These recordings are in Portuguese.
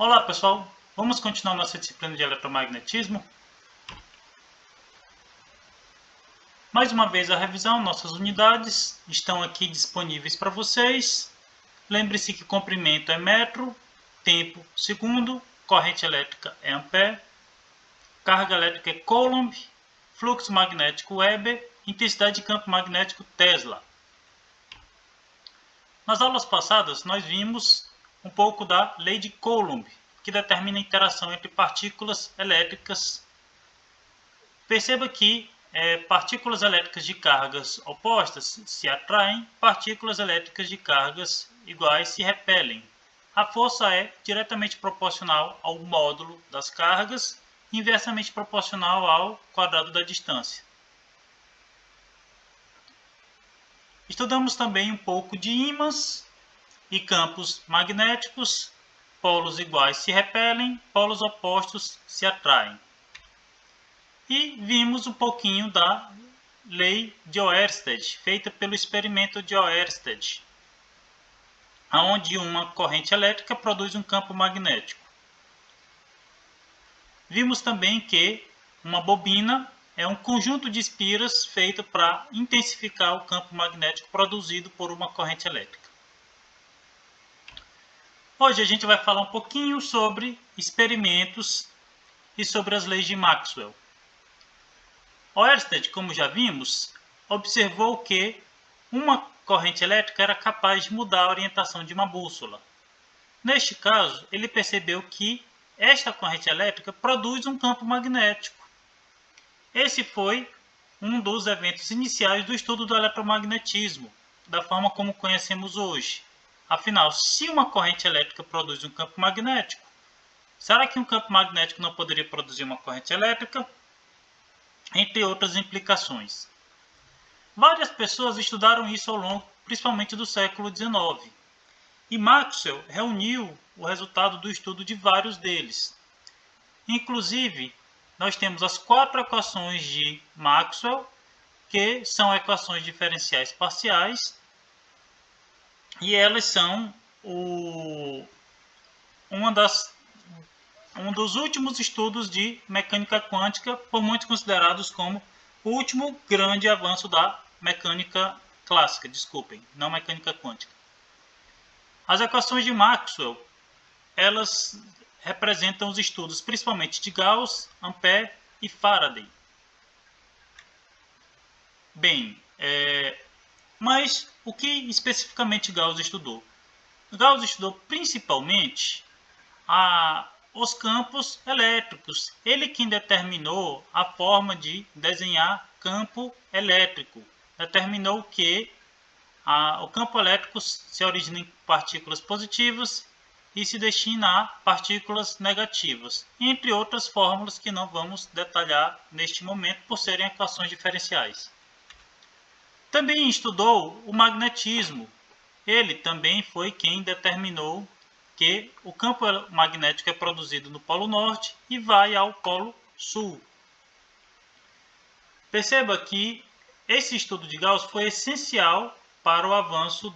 Olá pessoal, vamos continuar nossa disciplina de eletromagnetismo. Mais uma vez a revisão, nossas unidades estão aqui disponíveis para vocês. Lembre-se que comprimento é metro, tempo segundo, corrente elétrica é ampere, carga elétrica é coulomb, fluxo magnético Weber, intensidade de campo magnético Tesla. Nas aulas passadas nós vimos um pouco da lei de Coulomb, que determina a interação entre partículas elétricas. Perceba que partículas elétricas de cargas opostas se atraem, partículas elétricas de cargas iguais se repelem. A força é diretamente proporcional ao módulo das cargas, inversamente proporcional ao quadrado da distância. Estudamos também um pouco de ímãs e campos magnéticos. Polos iguais se repelem, polos opostos se atraem. E vimos um pouquinho da lei de Oersted, feita pelo experimento de Oersted, onde uma corrente elétrica produz um campo magnético. Vimos também que uma bobina é um conjunto de espiras feito para intensificar o campo magnético produzido por uma corrente elétrica. Hoje a gente vai falar um pouquinho sobre experimentos e sobre as leis de Maxwell. Oersted, como já vimos, observou que uma corrente elétrica era capaz de mudar a orientação de uma bússola. Neste caso, ele percebeu que esta corrente elétrica produz um campo magnético. Esse foi um dos eventos iniciais do estudo do eletromagnetismo, da forma como conhecemos hoje. Afinal, se uma corrente elétrica produz um campo magnético, será que um campo magnético não poderia produzir uma corrente elétrica? Entre outras implicações. Várias pessoas estudaram isso ao longo, principalmente do século XIX. E Maxwell reuniu o resultado do estudo de vários deles. Inclusive, nós temos as 4 equações de Maxwell, que são equações diferenciais parciais, e elas são um dos últimos estudos de mecânica quântica, por muitos considerados como o último grande avanço da mecânica clássica, não mecânica quântica. As equações de Maxwell, elas representam os estudos principalmente de Gauss, Ampère e Faraday. Bem, mas o que especificamente Gauss estudou? Gauss estudou principalmente os campos elétricos. Ele quem determinou a forma de desenhar campo elétrico. Determinou que o campo elétrico se origina em partículas positivas e se destina a partículas negativas, entre outras fórmulas que não vamos detalhar neste momento por serem equações diferenciais. Também estudou o magnetismo. Ele também foi quem determinou que o campo magnético é produzido no Polo Norte e vai ao Polo Sul. Perceba que esse estudo de Gauss foi essencial para o avanço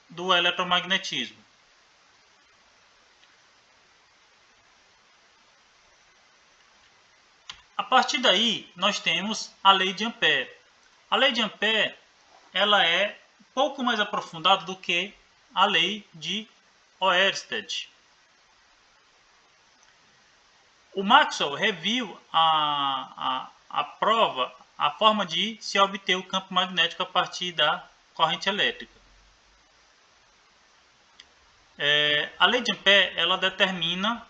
do eletromagnetismo. A partir daí, nós temos a lei de Ampère. A lei de Ampère ela é um pouco mais aprofundada do que a lei de Oersted. O Maxwell reviu a prova, a forma de se obter o campo magnético a partir da corrente elétrica. A lei de Ampère ela determina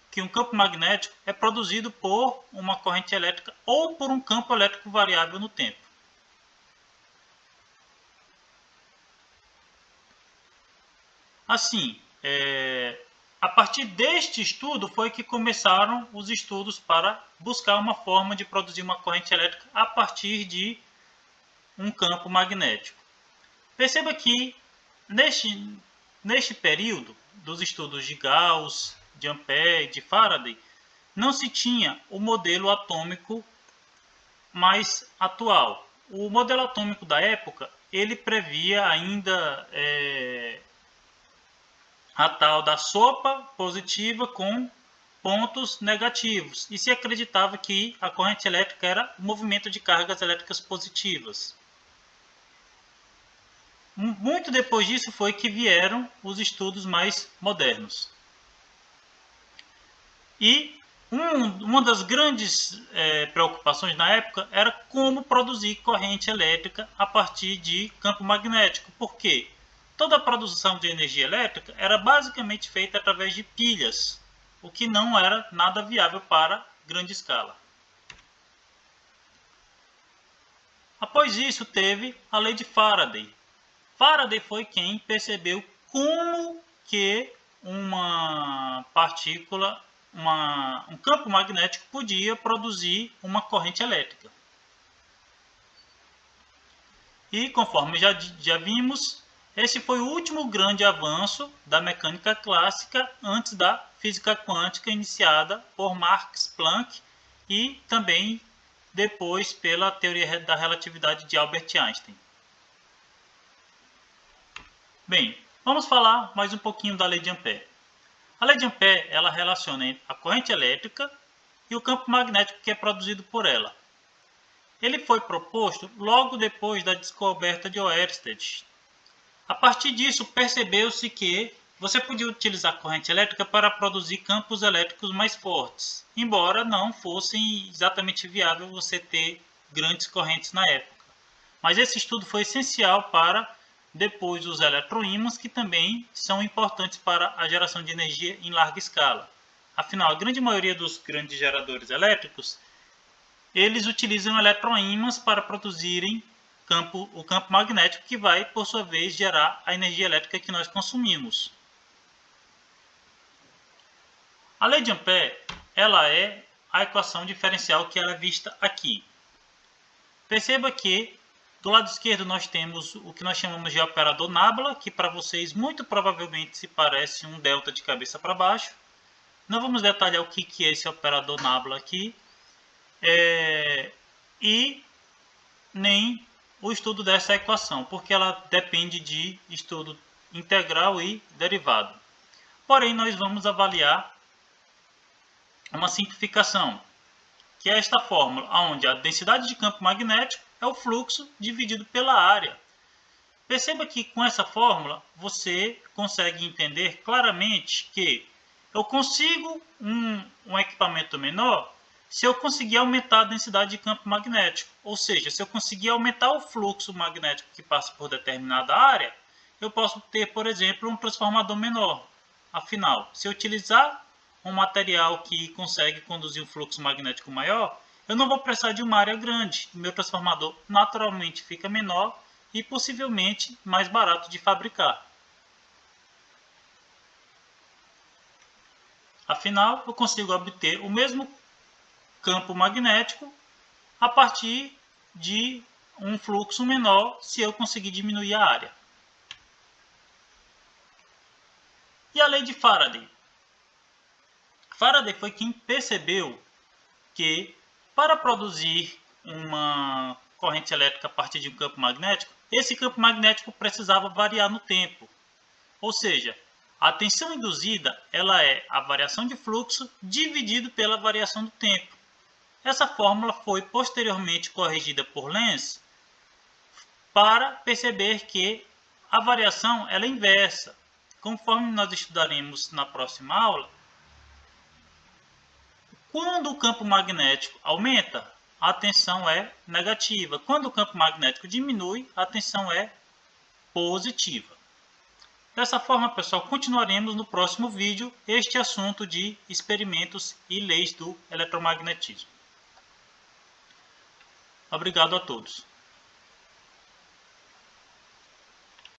que um campo magnético é produzido por uma corrente elétrica ou por um campo elétrico variável no tempo. Assim, a partir deste estudo foi que começaram os estudos para buscar uma forma de produzir uma corrente elétrica a partir de um campo magnético. Perceba que neste período dos estudos de Gauss, de Ampère e de Faraday, não se tinha o modelo atômico mais atual. O modelo atômico da época ele previa ainda a tal da sopa positiva com pontos negativos, e se acreditava que a corrente elétrica era o movimento de cargas elétricas positivas. Muito depois disso foi que vieram os estudos mais modernos. E uma das grandes preocupações na época era como produzir corrente elétrica a partir de campo magnético. Por quê? Toda a produção de energia elétrica era basicamente feita através de pilhas, o que não era nada viável para grande escala. Após isso, teve a lei de Faraday. Faraday foi quem percebeu como que uma partícula, um campo magnético podia produzir uma corrente elétrica. E conforme já vimos, esse foi o último grande avanço da mecânica clássica antes da física quântica iniciada por Max Planck e também depois pela teoria da relatividade de Albert Einstein. Bem, vamos falar mais um pouquinho da lei de Ampère. A lei de Ampère ela relaciona a corrente elétrica e o campo magnético que é produzido por ela. Ele foi proposto logo depois da descoberta de Oersted. A partir disso, percebeu-se que você podia utilizar a corrente elétrica para produzir campos elétricos mais fortes, embora não fosse exatamente viável você ter grandes correntes na época. Mas esse estudo foi essencial para depois os eletroímãs, que também são importantes para a geração de energia em larga escala. Afinal, a grande maioria dos grandes geradores elétricos, eles utilizam eletroímãs para produzirem o campo magnético, que vai, por sua vez, gerar a energia elétrica que nós consumimos. A lei de Ampère, ela é a equação diferencial que ela é vista aqui. Perceba que do lado esquerdo nós temos o que nós chamamos de operador nabla, que para vocês muito provavelmente se parece um delta de cabeça para baixo. Não vamos detalhar o que é esse operador nabla aqui, e nem o estudo dessa equação, porque ela depende de estudo integral e derivado. Porém, nós vamos avaliar uma simplificação, que é esta fórmula, onde a densidade de campo magnético é o fluxo dividido pela área. Perceba que com essa fórmula você consegue entender claramente que eu consigo um equipamento menor se eu conseguir aumentar a densidade de campo magnético. Ou seja, se eu conseguir aumentar o fluxo magnético que passa por determinada área, eu posso ter, por exemplo, um transformador menor. Afinal, se eu utilizar um material que consegue conduzir um fluxo magnético maior, eu não vou precisar de uma área grande. O meu transformador naturalmente fica menor e possivelmente mais barato de fabricar. Afinal, eu consigo obter o mesmo campo magnético a partir de um fluxo menor se eu conseguir diminuir a área. E a lei de Faraday? Faraday foi quem percebeu que para produzir uma corrente elétrica a partir de um campo magnético, esse campo magnético precisava variar no tempo. Ou seja, a tensão induzida ela é a variação de fluxo dividido pela variação do tempo. Essa fórmula foi posteriormente corrigida por Lenz para perceber que a variação ela é inversa. Conforme nós estudaremos na próxima aula, quando o campo magnético aumenta, a tensão é negativa. Quando o campo magnético diminui, a tensão é positiva. Dessa forma, pessoal, continuaremos no próximo vídeo este assunto de experimentos e leis do eletromagnetismo. Obrigado a todos.